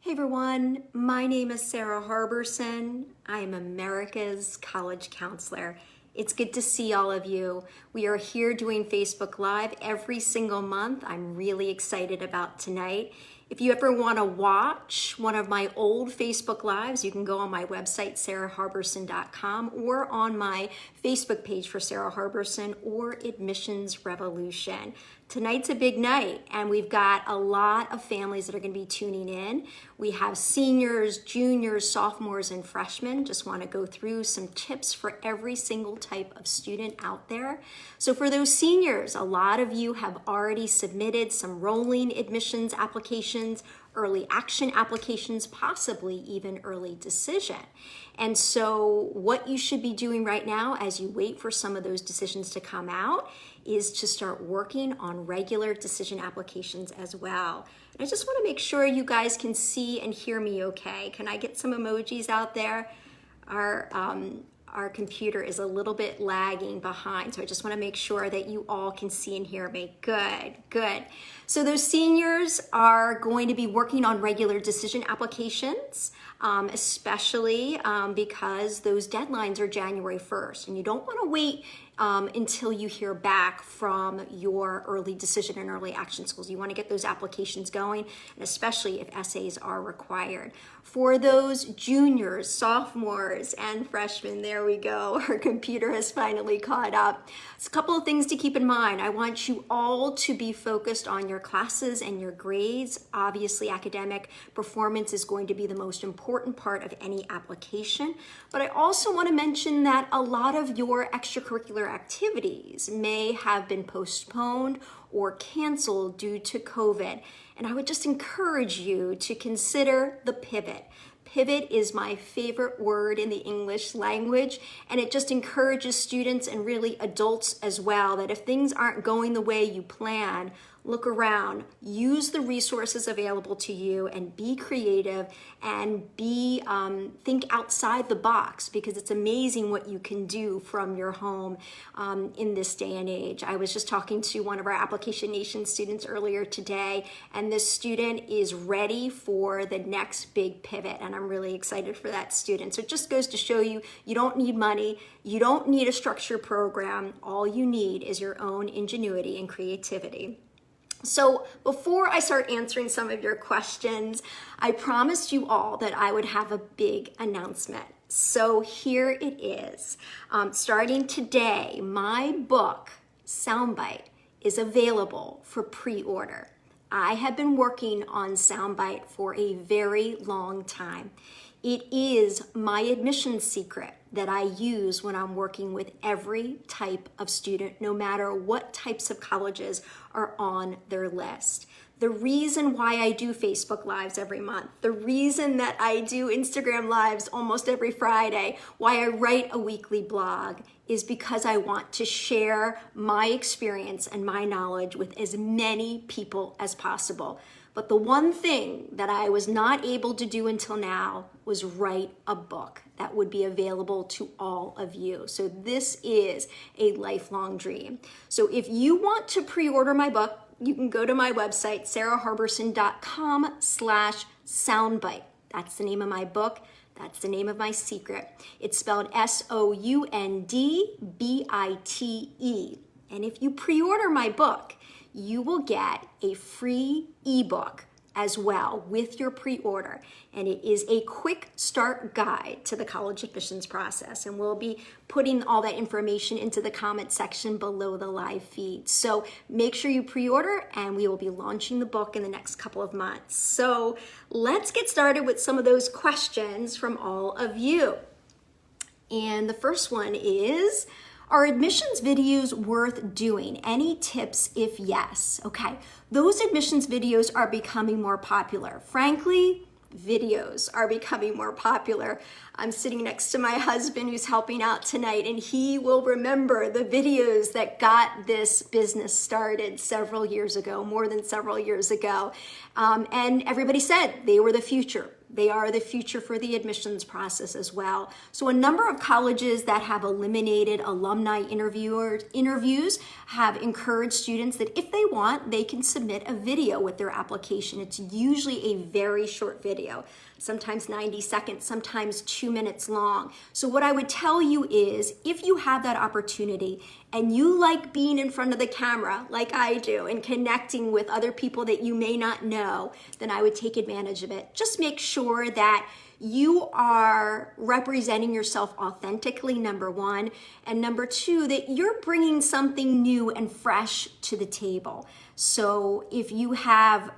Hey everyone, my name is Sarah Harberson. I am America's college counselor. It's good to see all of you. We are here doing Facebook Live every single month. I'm really excited about tonight. If you ever want to watch one of my old Facebook Lives, you can go on my website, sarahharberson.com, or on my Facebook page for Sarah Harberson or Admissions Revolution. Tonight's a big night, and we've got a lot of families that are going to be tuning in. We have seniors, juniors, sophomores, and freshmen. Just want to go through some tips for every single type of student out there. So for those seniors, a lot of you have already submitted some rolling admissions applications, early action applications, possibly even early decision. And so what you should be doing right now as you wait for some of those decisions to come out is to start working on regular decision applications as well. And I just want to make sure you guys can see and hear me okay. Can I get some emojis out there? Our computer is a little bit lagging behind, so I just want to make sure that you all can see and hear me. Good, good. So those seniors are going to be working on regular decision applications, especially because those deadlines are January 1st, and you don't want to wait until you hear back from your early decision and early action schools. You want to get those applications going, and especially if essays are required. For those juniors, sophomores, and freshmen, there we go. Our computer has finally caught up. It's a couple of things to keep in mind. I want you all to be focused on your classes and your grades. Obviously, academic performance is going to be the most important part of any application. But I also want to mention that a lot of your extracurricular activities may have been postponed or canceled due to COVID. And I would just encourage you to consider the pivot. Pivot is my favorite word in the English language, and it just encourages students and really adults as well that if things aren't going the way you plan, look around, use the resources available to you, and be creative and think outside the box, because it's amazing what you can do from your home in this day and age. I was just talking to one of our Application Nation students earlier today, and this student is ready for the next big pivot, and I'm really excited for that student. So it just goes to show you, you don't need money, you don't need a structured program. All you need is your own ingenuity and creativity. So before I start answering some of your questions, I promised you all that I would have a big announcement. So here it is. Starting today, my book, Soundbite, is available for pre-order. I have been working on Soundbite for a very long time. It is my admissions secret that I use when I'm working with every type of student, no matter what types of colleges are on their list. The reason why I do Facebook Lives every month, the reason that I do Instagram Lives almost every Friday, why I write a weekly blog, is because I want to share my experience and my knowledge with as many people as possible. But the one thing that I was not able to do until now was write a book that would be available to all of you. So this is a lifelong dream. So if you want to pre-order my book, you can go to my website, sarahharberson.com/soundbite. That's the name of my book. That's the name of my secret. It's spelled SOUNDBITE. And if you pre-order my book, you will get a free ebook as well with your pre-order. And it is a quick start guide to the college admissions process. And we'll be putting all that information into the comment section below the live feed. So make sure you pre-order, and we will be launching the book in the next couple of months. So let's get started with some of those questions from all of you. And the first one is, are admissions videos worth doing? Any tips if yes? Okay, those admissions videos are becoming more popular. Frankly, videos are becoming more popular. I'm sitting next to my husband who's helping out tonight, and he will remember the videos that got this business started several years ago, more than several years ago. And everybody said they were the future. They are the future for the admissions process as well. So a number of colleges that have eliminated alumni interviews have encouraged students that if they want, they can submit a video with their application. It's usually a very short video, sometimes 90 seconds, sometimes 2 minutes long. So what I would tell you is, if you have that opportunity and you like being in front of the camera like I do and connecting with other people that you may not know, then I would take advantage of it. Just make sure that you are representing yourself authentically, number one, and number two, that you're bringing something new and fresh to the table. So if you have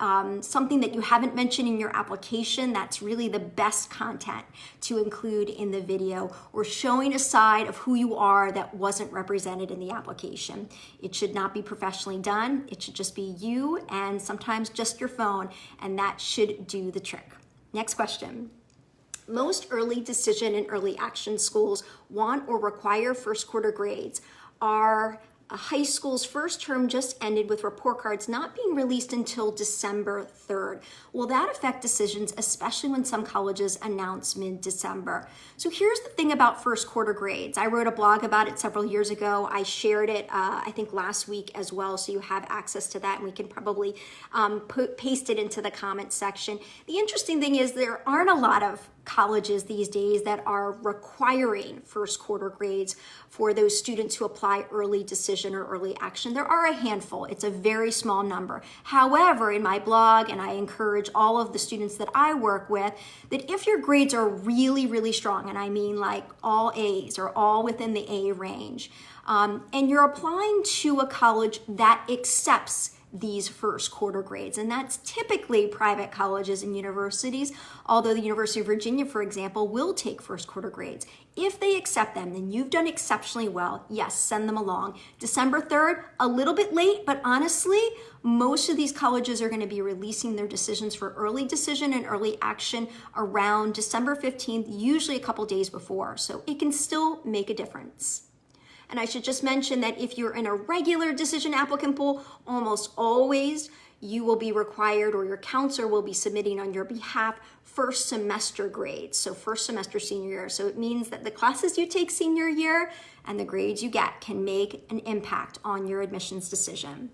something that you haven't mentioned in your application, that's really the best content to include in the video, or showing a side of who you are that wasn't represented in the application. It should not be professionally done. It should just be you and sometimes just your phone, and that should do the trick. Next question. Most early decision and early action schools want or require first quarter grades. Our high school's first term just ended with report cards not being released until December 3rd. Will that affect decisions, especially when some colleges announce mid-December? So here's the thing about first quarter grades. I wrote a blog about it several years ago. I shared it, I think last week as well, so you have access to that, and we can probably paste it into the comments section. The interesting thing is there aren't a lot of colleges these days that are requiring first quarter grades for those students who apply early decision or early action. There are a handful. It's a very small number. However, in my blog, and I encourage all of the students that I work with, that if your grades are really, really strong, and I mean like all A's or all within the A range, and you're applying to a college that accepts these first quarter grades, and that's typically private colleges and universities, although the University of Virginia, for example, will take first quarter grades. If they accept them, then you've done exceptionally well. Yes, send them along. December 3rd, a little bit late, but honestly, most of these colleges are going to be releasing their decisions for early decision and early action around December 15th, usually a couple days before, so it can still make a difference. And I should just mention that if you're in a regular decision applicant pool, almost always you will be required, or your counselor will be submitting on your behalf, first semester grades. So first semester senior year. So it means that the classes you take senior year and the grades you get can make an impact on your admissions decision.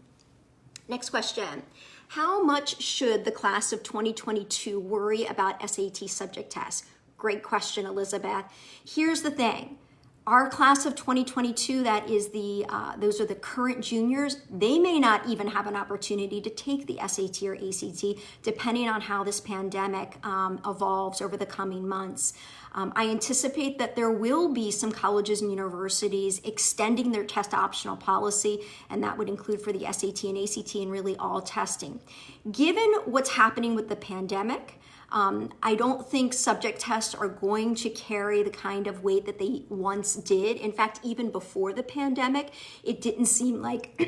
Next question. How much should the class of 2022 worry about SAT subject tests? Great question, Elizabeth. Here's the thing. Our class of 2022, that is those are the current juniors, they may not even have an opportunity to take the SAT or ACT, depending on how this pandemic evolves over the coming months. I anticipate that there will be some colleges and universities extending their test optional policy, and that would include for the SAT and ACT and really all testing. Given what's happening with the pandemic, I don't think subject tests are going to carry the kind of weight that they once did. In fact, even before the pandemic, it didn't seem like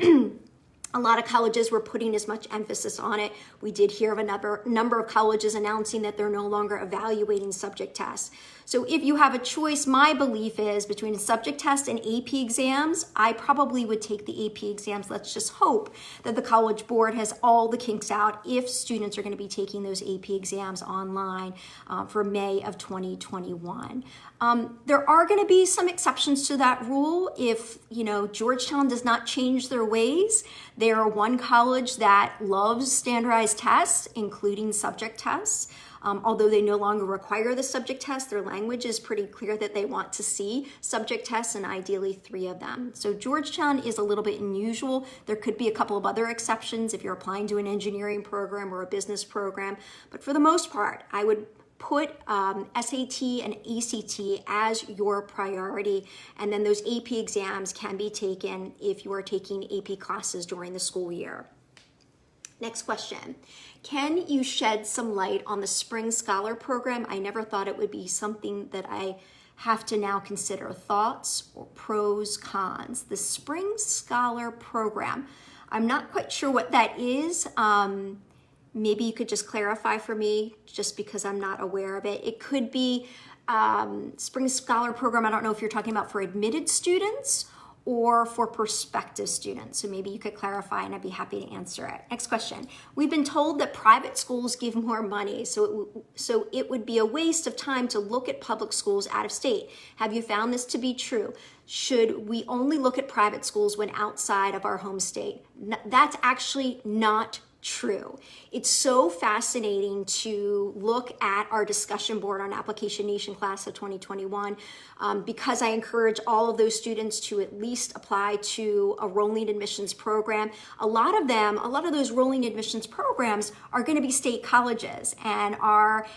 a lot of colleges were putting as much emphasis on it. We did hear of a number of colleges announcing that they're no longer evaluating subject tests. So if you have a choice, my belief is between subject tests and AP exams, I probably would take the AP exams. Let's just hope that the College Board has all the kinks out if students are going to be taking those AP exams online for May of 2021. There are going to be some exceptions to that rule if, Georgetown does not change their ways. They are one college that loves standardized tests, including subject tests. Although they no longer require the subject test, their language is pretty clear that they want to see subject tests, and ideally 3 of them. So Georgetown is a little bit unusual. There could be a couple of other exceptions if you're applying to an engineering program or a business program. But for the most part, I would put SAT and ACT as your priority, and then those AP exams can be taken if you are taking AP classes during the school year. Next question. Can you shed some light on the Spring Scholar Program? I never thought it would be something that I have to now consider. Thoughts or pros, cons? The Spring Scholar Program. I'm not quite sure what that is. Maybe you could just clarify for me, just because I'm not aware of it. It could be Spring Scholar Program. I don't know if you're talking about for admitted students or for prospective students? So maybe you could clarify and I'd be happy to answer it. Next question. We've been told that private schools give more money, so it would be a waste of time to look at public schools out of state. Have you found this to be true? Should we only look at private schools when outside of our home state? That's actually not true. It's so fascinating to look at our discussion board on Application Nation Class of 2021 because I encourage all of those students to at least apply to a rolling admissions program. A lot of those rolling admissions programs are going to be state colleges, and our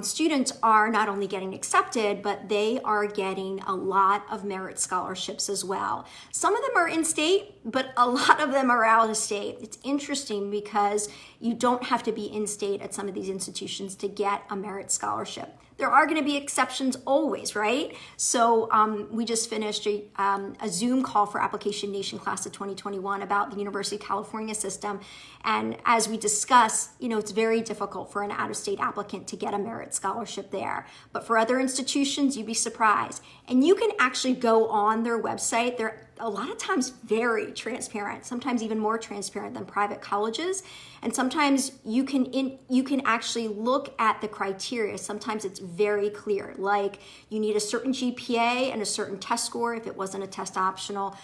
students are not only getting accepted, but they are getting a lot of merit scholarships as well. Some of them are in state, but a lot of them are out of state. It's interesting because you don't have to be in state at some of these institutions to get a merit scholarship. There are going to be exceptions always, right? So we just finished a Zoom call for Application Nation Class of 2021 about the University of California system. And as we discussed, it's very difficult for an out-of-state applicant to get a merit scholarship there. But for other institutions, you'd be surprised. And you can actually go on their website. They're a lot of times very transparent, sometimes even more transparent than private colleges. And sometimes you can actually look at the criteria. Sometimes it's very clear, like you need a certain GPA and a certain test score if it wasn't a test optional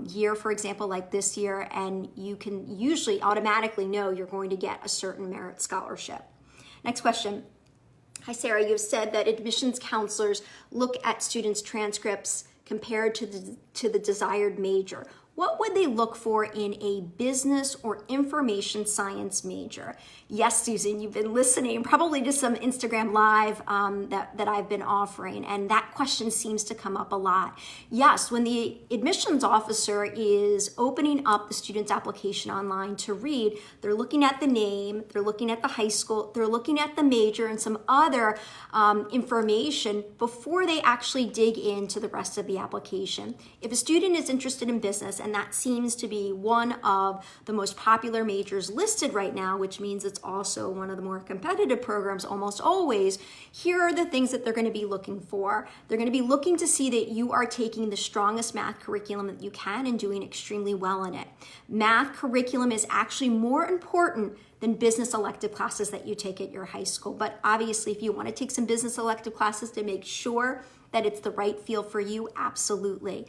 year, for example, like this year, and you can usually automatically know you're going to get a certain merit scholarship. Next question. Hi, Sarah, you've said that admissions counselors look at students' transcripts compared to the desired major. What would they look for in a business or information science major? Yes, Susan, you've been listening probably to some Instagram Live that I've been offering, and that question seems to come up a lot. Yes, when the admissions officer is opening up the student's application online to read, they're looking at the name, they're looking at the high school, they're looking at the major and some other information before they actually dig into the rest of the application. If a student is interested in business, and that seems to be one of the most popular majors listed right now, which means it's also one of the more competitive programs almost always, here are the things that they're going to be looking for. They're going to be looking to see that you are taking the strongest math curriculum that you can and doing extremely well in it. Math curriculum is actually more important than business elective classes that you take at your high school. But obviously, if you want to take some business elective classes to make sure that it's the right field for you, absolutely.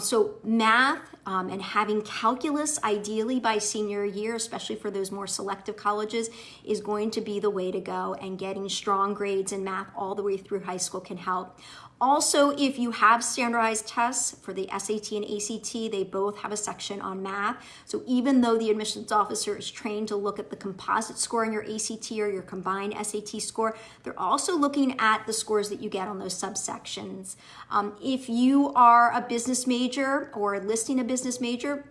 So math and having calculus ideally by senior year, especially for those more selective colleges, is going to be the way to go, and getting strong grades in math all the way through high school can help. Also, if you have standardized tests for the SAT and ACT, they both have a section on math. So even though the admissions officer is trained to look at the composite score in your ACT or your combined SAT score, they're also looking at the scores that you get on those subsections. If you are a business major or listing a business major,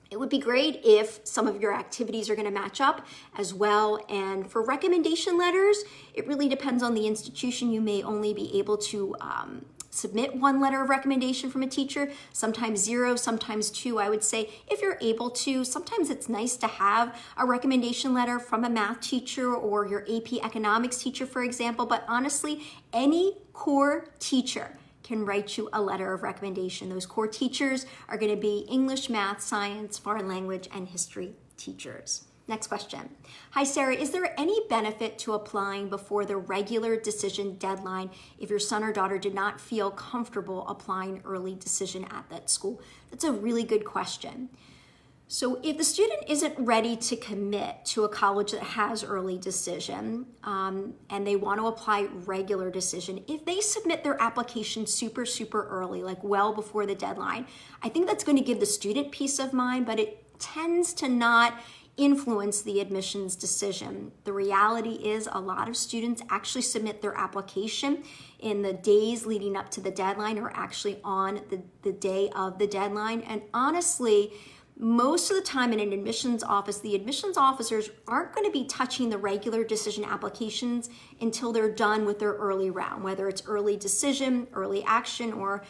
it would be great if some of your activities are going to match up as well. And for recommendation letters, it really depends on the institution. You may only be able to submit one letter of recommendation from a teacher, sometimes 0, sometimes 2. I would say if you're able to, sometimes it's nice to have a recommendation letter from a math teacher or your AP economics teacher, for example. But honestly, any core teacher can write you a letter of recommendation. Those core teachers are going to be English, math, science, foreign language, and history teachers. Next question. Hi, Sarah. Is there any benefit to applying before the regular decision deadline if your son or daughter did not feel comfortable applying early decision at that school? That's a really good question. So if the student isn't ready to commit to a college that has early decision and they want to apply regular decision, if they submit their application super early, like well before the deadline, I think that's going to give the student peace of mind, but it tends to not influence the admissions decision. The reality is a lot of students actually submit their application in the days leading up to the deadline or actually on the day of the deadline. And honestly, most of the time in an admissions office, the admissions officers aren't going to be touching the regular decision applications until they're done with their early round, whether it's early decision, early action, or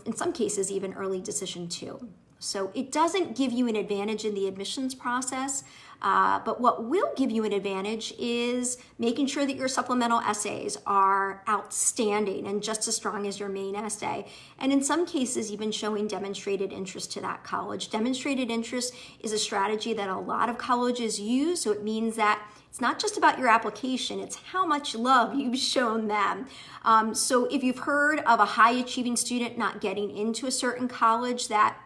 in some cases even early decision 2. So it doesn't give you an advantage in the admissions process, but what will give you an advantage is making sure that your supplemental essays are outstanding and just as strong as your main essay. And in some cases, even showing demonstrated interest to that college. Demonstrated interest is a strategy that a lot of colleges use, so it means that it's not just about your application, it's how much love you've shown them. So if you've heard of a high achieving student not getting into a certain college that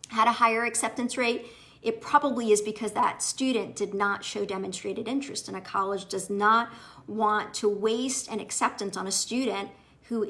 had a higher acceptance rate, it probably is because that student did not show demonstrated interest, and a college does not want to waste an acceptance on a student who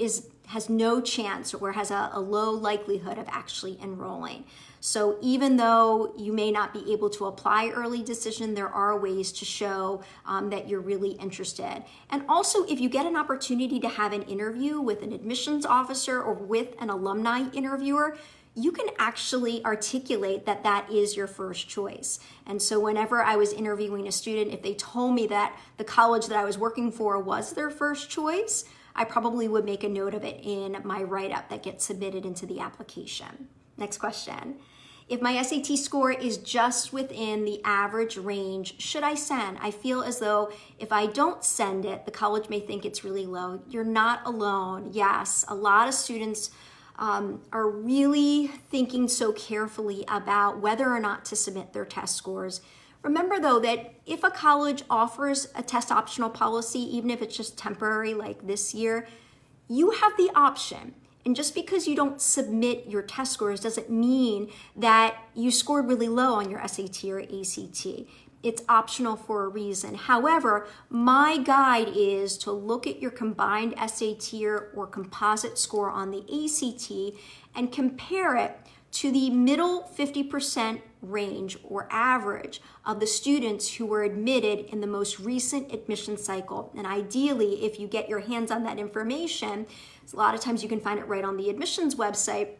has no chance or has a low likelihood of actually enrolling. So even though you may not be able to apply early decision, there are ways to show that you're really interested. And also, if you get an opportunity to have an interview with an admissions officer or with an alumni interviewer, you can actually articulate that that is your first choice. And so whenever I was interviewing a student, if they told me that the college that I was working for was their first choice, I probably would make a note of it in my write-up that gets submitted into the application. Next question. If my SAT score is just within the average range, should I send? I feel as though if I don't send it, the college may think it's really low. You're not alone. Yes, a lot of students are really thinking so carefully about whether or not to submit their test scores. Remember though that if a college offers a test optional policy, even if it's just temporary like this year, you have the option. And just because you don't submit your test scores doesn't mean that you scored really low on your SAT or ACT. It's optional for a reason. However, my guide is to look at your combined SAT or composite score on the ACT and compare it to the middle 50% range or average of the students who were admitted in the most recent admission cycle. And ideally, if you get your hands on that information, a lot of times you can find it right on the admissions website,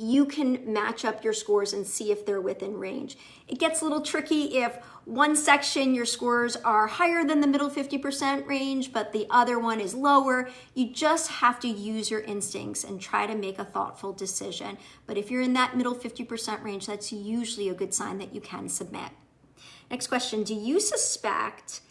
you can match up your scores and see if they're within range. It gets a little tricky if one section your scores are higher than the middle 50% range, but the other one is lower. You just have to use your instincts and try to make a thoughtful decision. But if you're in that middle 50% range, that's usually a good sign that you can submit. Next question, do you suspect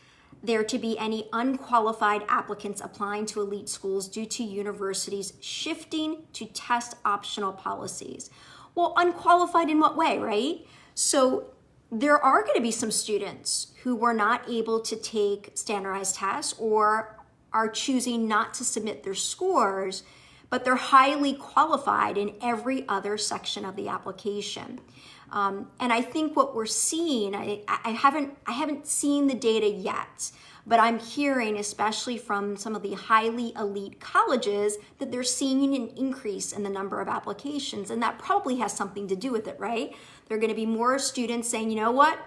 there to be any unqualified applicants applying to elite schools due to universities shifting to test optional policies? Well, unqualified in what way, right? So there are going to be some students who were not able to take standardized tests or are choosing not to submit their scores, but they're highly qualified in every other section of the application. And I think what we're seeing, I haven't seen the data yet, but I'm hearing, especially from some of the highly elite colleges, that they're seeing an increase in the number of applications, and that probably has something to do with it, right? There are going to be more students saying, you know what?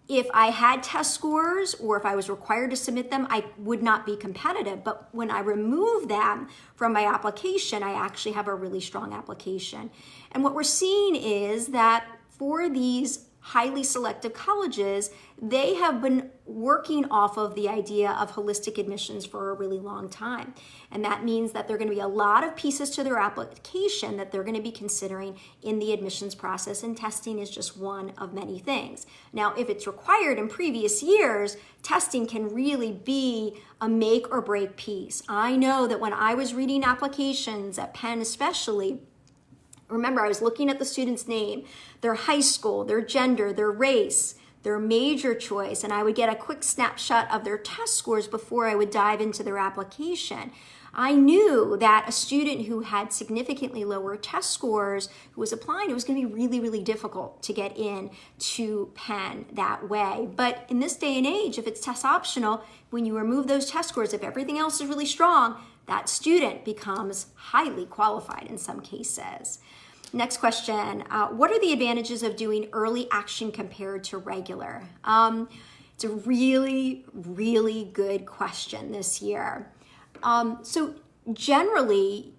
If I had test scores or if I was required to submit them, I would not be competitive. But when I remove them from my application, I actually have a really strong application. And what we're seeing is that for these highly selective colleges, they have been working off of the idea of holistic admissions for a really long time. And that means that there are going to be a lot of pieces to their application that they're going to be considering in the admissions process, and testing is just one of many things. Now, if it's required in previous years, testing can really be a make or break piece. I know that when I was reading applications at Penn especially, remember, I was looking at the student's name, their high school, their gender, their race, their major choice, and I would get a quick snapshot of their test scores before I would dive into their application. I knew that a student who had significantly lower test scores who was applying, it was going to be really, really difficult to get in to Penn that way. But in this day and age, if it's test optional, when you remove those test scores, if everything else is really strong, that student becomes highly qualified in some cases. Next question, what are the advantages of doing early action compared to regular? It's a really, really good question this year. So generally,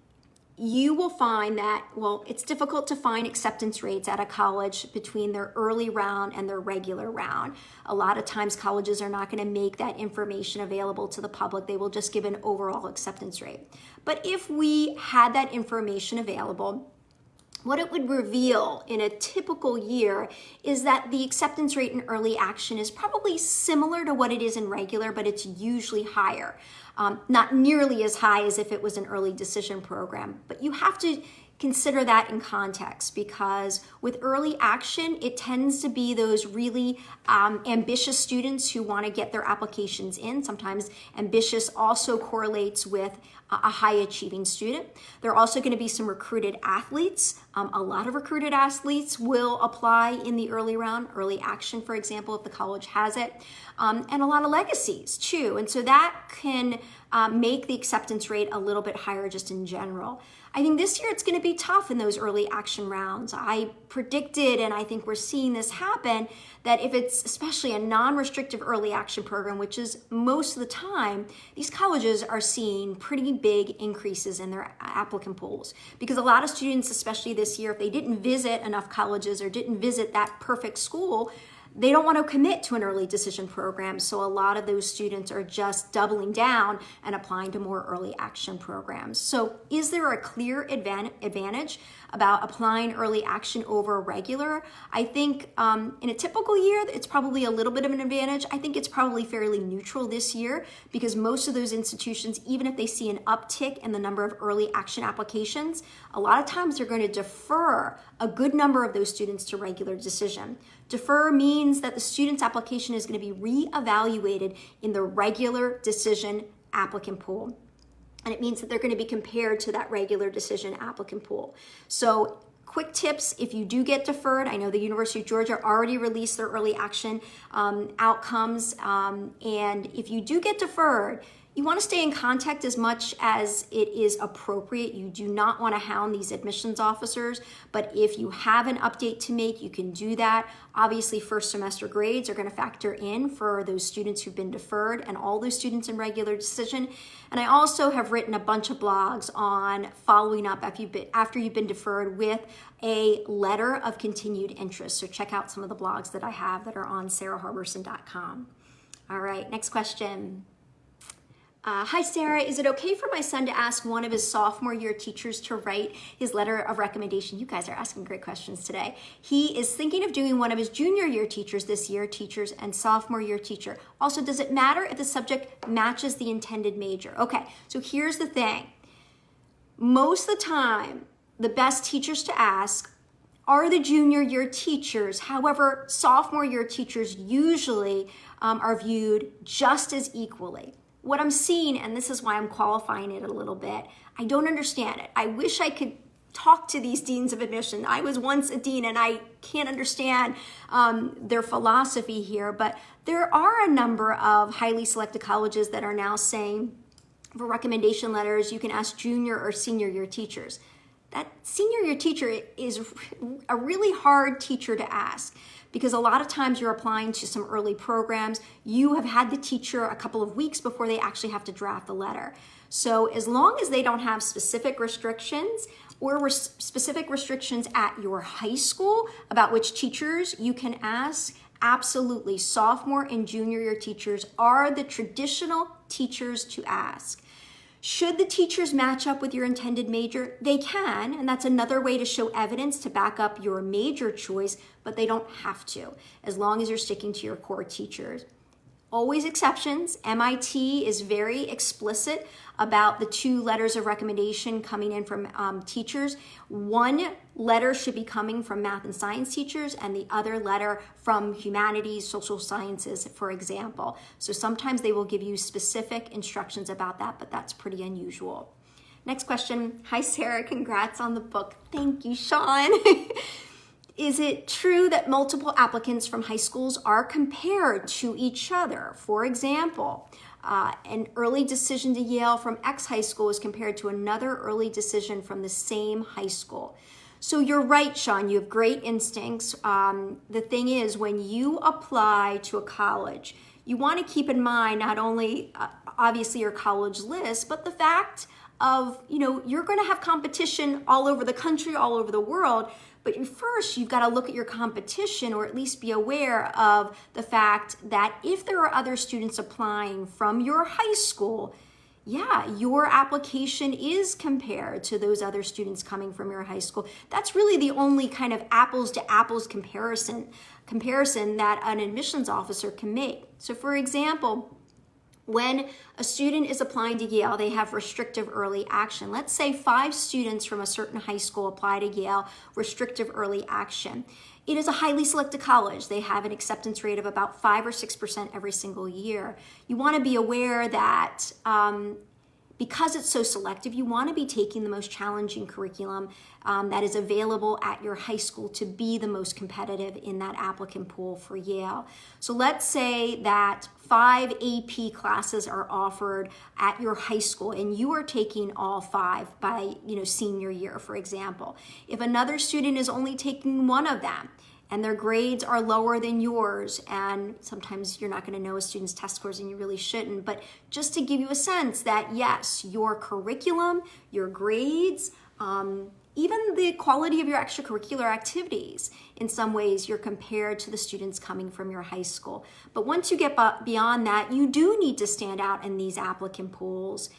you will find that, well, it's difficult to find acceptance rates at a college between their early round and their regular round. A lot of times colleges are not going to make that information available to the public. They will just give an overall acceptance rate. But if we had that information available, what it would reveal in a typical year is that the acceptance rate in early action is probably similar to what it is in regular, but it's usually higher. Not nearly as high as if it was an early decision program, but you have to consider that in context, because with early action, it tends to be those really ambitious students who want to get their applications in. Sometimes ambitious also correlates with a high achieving student. There are also going to be some recruited athletes. A lot of recruited athletes will apply in the early round, early action, for example, if the college has it, and a lot of legacies too. And so that can make the acceptance rate a little bit higher just in general. I think this year it's going to be tough in those early action rounds. I predicted, and I think we're seeing this happen, that if it's especially a non-restrictive early action program, which is most of the time, these colleges are seeing pretty big increases in their applicant pools. Because a lot of students, especially this year, if they didn't visit enough colleges or didn't visit that perfect school, they don't want to commit to an early decision program. So a lot of those students are just doubling down and applying to more early action programs. So is there a clear advantage about applying early action over regular? I think in a typical year, it's probably a little bit of an advantage. I think it's probably fairly neutral this year, because most of those institutions, even if they see an uptick in the number of early action applications, a lot of times they're going to defer a good number of those students to regular decision. Defer means that the student's application is going to be reevaluated in the regular decision applicant pool. And it means that they're going to be compared to that regular decision applicant pool. So quick tips, if you do get deferred, I know the University of Georgia already released their early action outcomes. And if you do get deferred, you want to stay in contact as much as it is appropriate. You do not want to hound these admissions officers, but if you have an update to make, you can do that. Obviously, first semester grades are going to factor in for those students who've been deferred and all those students in regular decision. And I also have written a bunch of blogs on following up after you've been deferred with a letter of continued interest. So check out some of the blogs that I have that are on sarahharberson.com. All right, next question. Hi, Sarah. Is it okay for my son to ask one of his sophomore year teachers to write his letter of recommendation? You guys are asking great questions today. He is thinking of doing one of his junior year teachers this year, teachers, and sophomore year teacher. Also, does it matter if the subject matches the intended major? Okay, so here's the thing. Most of the time, the best teachers to ask are the junior year teachers. However, sophomore year teachers usually are viewed just as equally. What I'm seeing, and this is why I'm qualifying it a little bit, I don't understand it. I wish I could talk to these deans of admission. I was once a dean and I can't understand their philosophy here, but there are a number of highly selected colleges that are now saying for recommendation letters, you can ask junior or senior year teachers. That senior year teacher is a really hard teacher to ask, because a lot of times you're applying to some early programs. You have had the teacher a couple of weeks before they actually have to draft the letter. So as long as they don't have specific restrictions or specific restrictions at your high school about which teachers you can ask, absolutely, sophomore and junior year teachers are the traditional teachers to ask. Should the teachers match up with your intended major? They can, and that's another way to show evidence to back up your major choice, but they don't have to, as long as you're sticking to your core teachers. Always exceptions. MIT is very explicit about the 2 letters of recommendation coming in from teachers. One letter should be coming from math and science teachers, and the other letter from humanities, social sciences, for example. So sometimes they will give you specific instructions about that, but that's pretty unusual. Next question. Hi, Sarah. Congrats on the book. Thank you, Sean. Is it true that multiple applicants from high schools are compared to each other? For example, an early decision to Yale from X high school is compared to another early decision from the same high school. So you're right, Sean, you have great instincts. The thing is, when you apply to a college, you want to keep in mind not only obviously your college list, but the fact of, you're going to have competition all over the country, all over the world. But first, you've got to look at your competition, or at least be aware of the fact that if there are other students applying from your high school, yeah, your application is compared to those other students coming from your high school. That's really the only kind of apples to apples comparison that an admissions officer can make. So for example, when a student is applying to Yale, they have restrictive early action. Let's say 5 students from a certain high school apply to Yale, restrictive early action. It is a highly selected college. They have an acceptance rate of about 5 or 6% every single year. You want to be aware that because it's so selective, you want to be taking the most challenging curriculum that is available at your high school to be the most competitive in that applicant pool for Yale. So let's say that 5 AP classes are offered at your high school and you are taking all 5 by senior year, for example. If another student is only taking one of them, and their grades are lower than yours, and sometimes you're not going to know a student's test scores and you really shouldn't, but just to give you a sense that yes, your curriculum, your grades, even the quality of your extracurricular activities, in some ways you're compared to the students coming from your high school. But once you get beyond that, you do need to stand out in these applicant pools,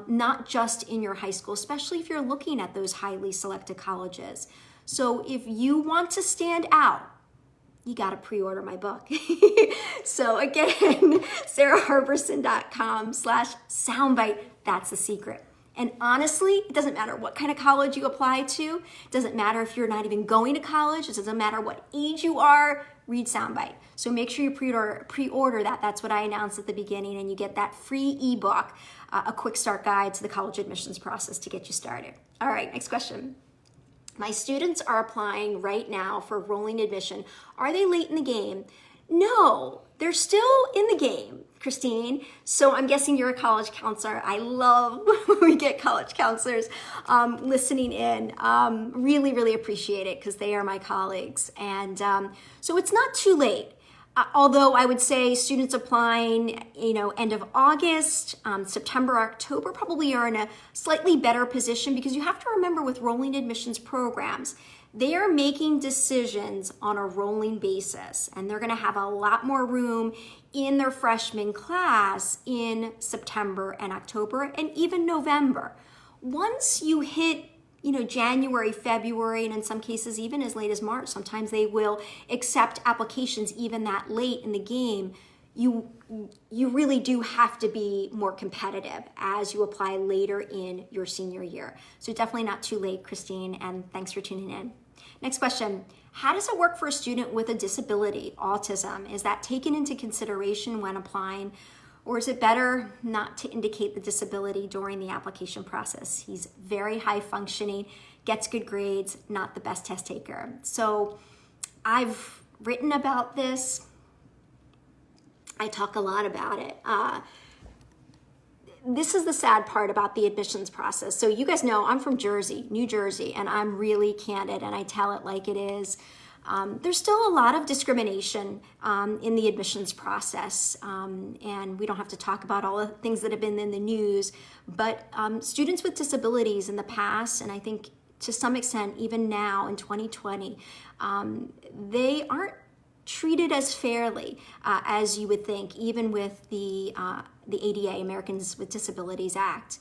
not just in your high school, especially if you're looking at those highly selected colleges. So if you want to stand out, you got to pre-order my book. So again, sarahharberson.com/soundbite. That's the secret. And honestly, it doesn't matter what kind of college you apply to. It doesn't matter if you're not even going to college. It doesn't matter what age you are. Read Soundbite. So make sure you pre-order that. That's what I announced at the beginning, and you get that free ebook, a quick start guide to the college admissions process to get you started. All right, next question. My students are applying right now for rolling admission. Are they late in the game? No, they're still in the game, Christine. So I'm guessing you're a college counselor. I love when we get college counselors listening in. Really, really appreciate it because they are my colleagues. And so it's not too late. Although I would say students applying, end of August, September, October probably are in a slightly better position because you have to remember with rolling admissions programs, they are making decisions on a rolling basis, and they're going to have a lot more room in their freshman class in September and October and even November. Once you hit January, February, and in some cases even as late as March, sometimes they will accept applications even that late in the game. You really do have to be more competitive as you apply later in your senior year. So definitely not too late, Christine, and thanks for tuning in. Next question. How does it work for a student with a disability, autism? Is that taken into consideration when applying? Or is it better not to indicate the disability during the application process? He's very high functioning, gets good grades, not the best test taker. So I've written about this. I talk a lot about it. This is the sad part about the admissions process. So you guys know I'm from Jersey, New Jersey, and I'm really candid and I tell it like it is. There's still a lot of discrimination in the admissions process, and we don't have to talk about all the things that have been in the news, but students with disabilities in the past, and I think to some extent even now in 2020, they aren't treated as fairly as you would think, even with the ADA, Americans with Disabilities Act.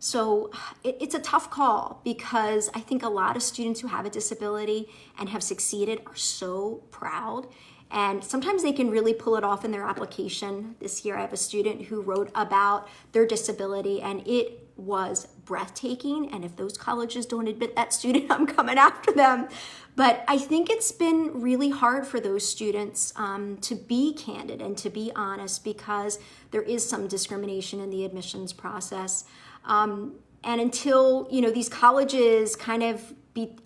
So it's a tough call because I think a lot of students who have a disability and have succeeded are so proud. And sometimes they can really pull it off in their application. This year I have a student who wrote about their disability and it was breathtaking. And if those colleges don't admit that student, I'm coming after them. But I think it's been really hard for those students to be candid and to be honest because there is some discrimination in the admissions process. And until, these colleges kind of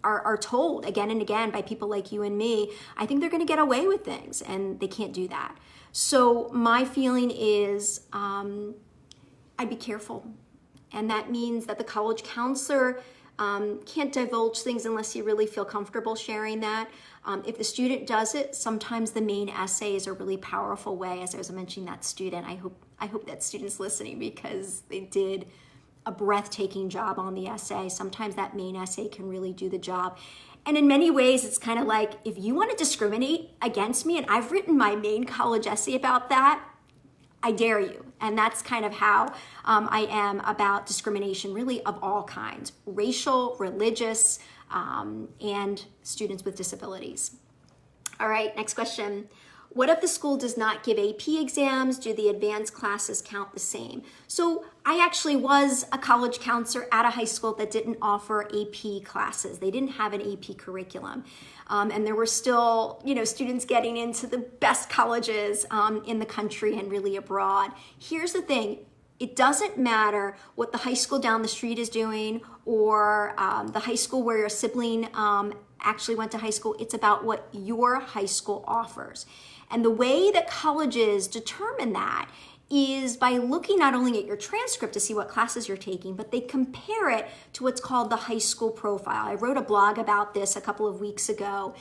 are told again and again by people like you and me, I think they're going to get away with things and they can't do that. So my feeling is I'd be careful. And that means that the college counselor can't divulge things unless you really feel comfortable sharing that. If the student does it, sometimes the main essay is a really powerful way. As I was mentioning that student, I hope that student's listening because they did a breathtaking job on the essay. Sometimes that main essay can really do the job. And in many ways, it's kind of like, if you want to discriminate against me, and I've written my main college essay about that, I dare you. And that's kind of how I am about discrimination, really of all kinds, racial, religious, and students with disabilities. All right, next question. What if the school does not give AP exams? Do the advanced classes count the same? So I actually was a college counselor at a high school that didn't offer AP classes. They didn't have an AP curriculum. And there were still, students getting into the best colleges in the country and really abroad. Here's the thing. It doesn't matter what the high school down the street is doing or the high school where your sibling actually went to high school. It's about what your high school offers. And the way that colleges determine that is by looking not only at your transcript to see what classes you're taking, but they compare it to what's called the high school profile. I wrote a blog about this a couple of weeks ago.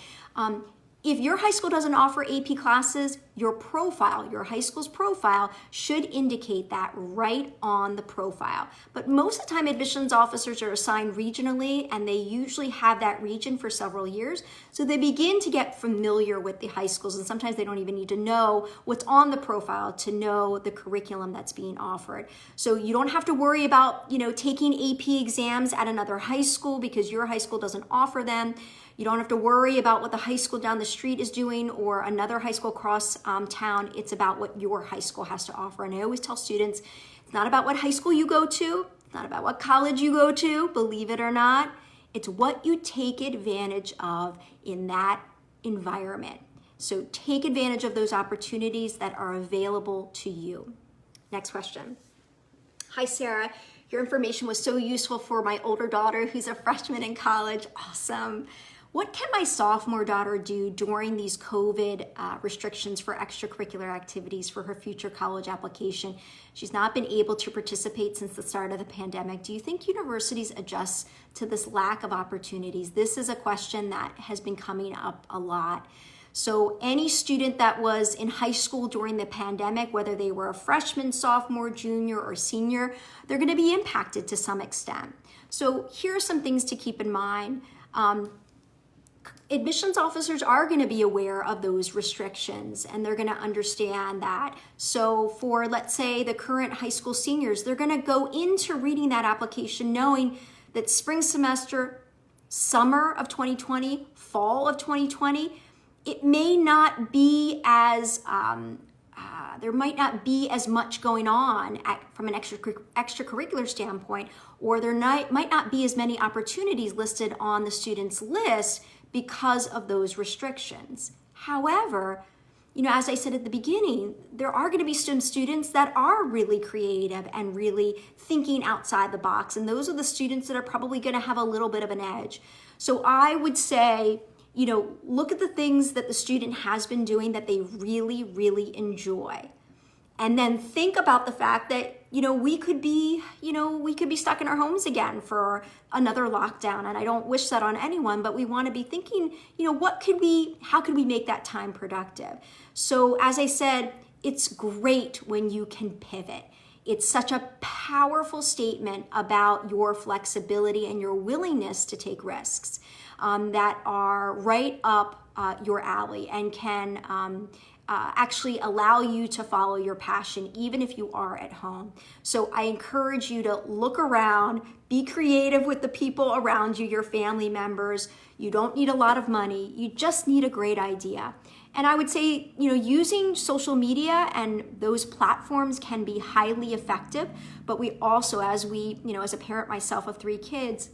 If your high school doesn't offer AP classes, your profile, your high school's profile, should indicate that right on the profile. But most of the time, admissions officers are assigned regionally, and they usually have that region for several years. So they begin to get familiar with the high schools, and sometimes they don't even need to know what's on the profile to know the curriculum that's being offered. So you don't have to worry about, taking AP exams at another high school because your high school doesn't offer them. You don't have to worry about what the high school down the street is doing or another high school across town. It's about what your high school has to offer. And I always tell students, it's not about what high school you go to. It's not about what college you go to, believe it or not. It's what you take advantage of in that environment. So take advantage of those opportunities that are available to you. Next question. Hi, Sarah. Your information was so useful for my older daughter who's a freshman in college. Awesome. What can my sophomore daughter do during these COVID restrictions for extracurricular activities for her future college application? She's not been able to participate since the start of the pandemic. Do you think universities adjust to this lack of opportunities? This is a question that has been coming up a lot. So any student that was in high school during the pandemic, whether they were a freshman, sophomore, junior, or senior, they're going to be impacted to some extent. So here are some things to keep in mind. Admissions officers are going to be aware of those restrictions, and they're going to understand that. So for, let's say, the current high school seniors, they're going to go into reading that application knowing that spring semester, summer of 2020, fall of 2020, it may not be as, there might not be as much going on from an extracurricular standpoint, or there might not be as many opportunities listed on the student's list because of those restrictions. However, as I said at the beginning, there are going to be some students that are really creative and really thinking outside the box, and those are the students that are probably going to have a little bit of an edge. So I would say, look at the things that the student has been doing that they really, really enjoy. And then think about the fact that, we could be stuck in our homes again for another lockdown. And I don't wish that on anyone, but we want to be thinking, how could we make that time productive? So as I said, it's great when you can pivot. It's such a powerful statement about your flexibility and your willingness to take risks that are right up your alley and can actually allow you to follow your passion, even if you are at home. So I encourage you to look around, be creative with the people around you, your family members. You don't need a lot of money. You just need a great idea. And I would say, using social media and those platforms can be highly effective, but we also, as a parent myself of 3 kids,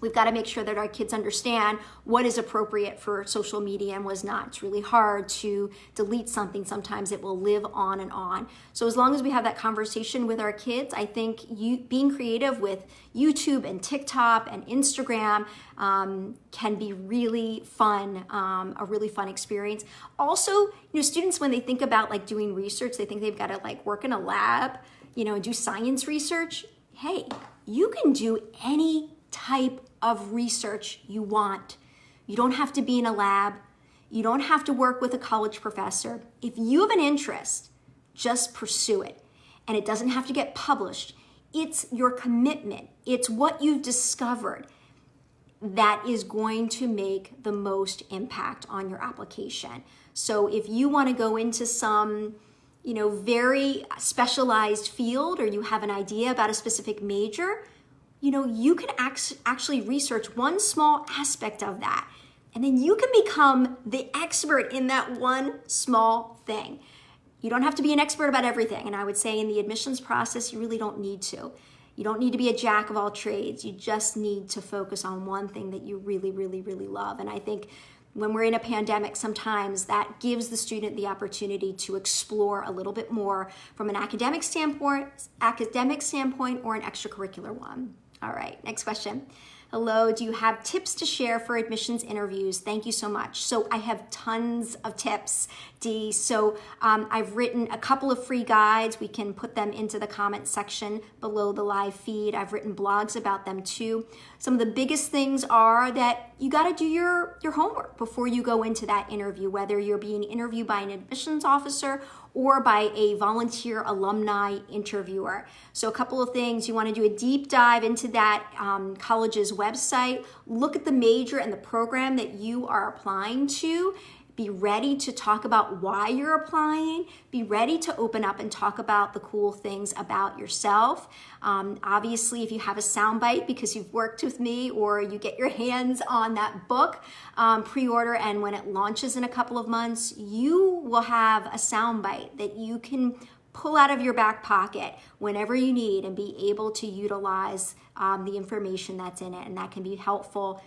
we've got to make sure that our kids understand what is appropriate for social media and what's not. It's really hard to delete something. Sometimes it will live on and on. So as long as we have that conversation with our kids, I think being creative with YouTube and TikTok and Instagram can be really fun, a really fun experience. Also, students, when they think about doing research, they think they've got to work in a lab, and do science research. Hey, you can do any type of research you want. You don't have to be in a lab. You don't have to work with a college professor. If you have an interest, just pursue it. And it doesn't have to get published. It's your commitment. It's what you've discovered that is going to make the most impact on your application. So if you want to go into some very specialized field, or you have an idea about a specific major, you can actually research one small aspect of that. And then you can become the expert in that one small thing. You don't have to be an expert about everything. And I would say in the admissions process, you really don't need to. You don't need to be a jack of all trades. You just need to focus on one thing that you really, really, really love. And I think when we're in a pandemic, sometimes that gives the student the opportunity to explore a little bit more from an academic standpoint or an extracurricular one. All right, next question. Hello, do you have tips to share for admissions interviews? Thank you so much. So I have tons of tips, Dee. So I've written a couple of free guides. We can put them into the comment section below the live feed. I've written blogs about them too. Some of the biggest things are that you got to do your homework before you go into that interview, whether you're being interviewed by an admissions officer or by a volunteer alumni interviewer. So a couple of things, you want to do a deep dive into that college's website, look at the major and the program that you are applying to, be ready to talk about why you're applying, be ready to open up and talk about the cool things about yourself. Obviously, if you have a soundbite because you've worked with me or you get your hands on that book, pre-order, and when it launches in a couple of months, you will have a soundbite that you can pull out of your back pocket whenever you need and be able to utilize the information that's in it. And that can be helpful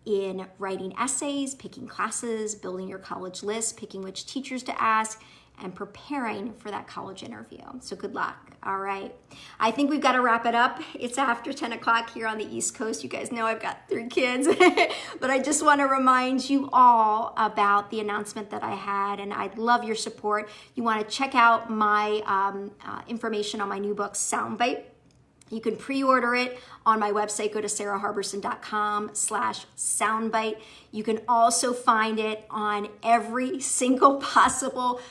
in writing essays, picking classes, building your college list, picking which teachers to ask, and preparing for that college interview. So good luck. All right. I think we've got to wrap it up. It's after 10 o'clock here on the East Coast. You guys know I've got 3 kids, but I just want to remind you all about the announcement that I had, and I'd love your support. You want to check out my information on my new book, Soundbite. You can pre-order it on my website. Go to sarahharberson.com/soundbite. You can also find it on every single possible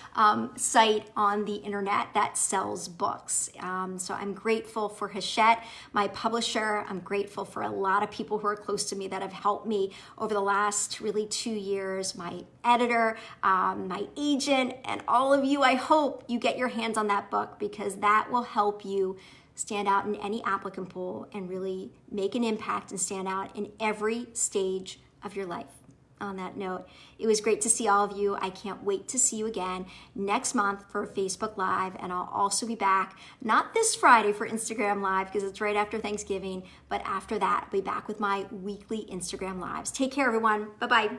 site on the internet that sells books. So I'm grateful for Hachette, my publisher. I'm grateful for a lot of people who are close to me that have helped me over the last really 2 years. My editor, my agent, and all of you. I hope you get your hands on that book because that will help you stand out in any applicant pool and really make an impact and stand out in every stage of your life. On that note, it was great to see all of you. I can't wait to see you again next month for Facebook Live, and I'll also be back, not this Friday for Instagram Live because it's right after Thanksgiving, but after that, I'll be back with my weekly Instagram Lives. Take care, everyone. Bye-bye.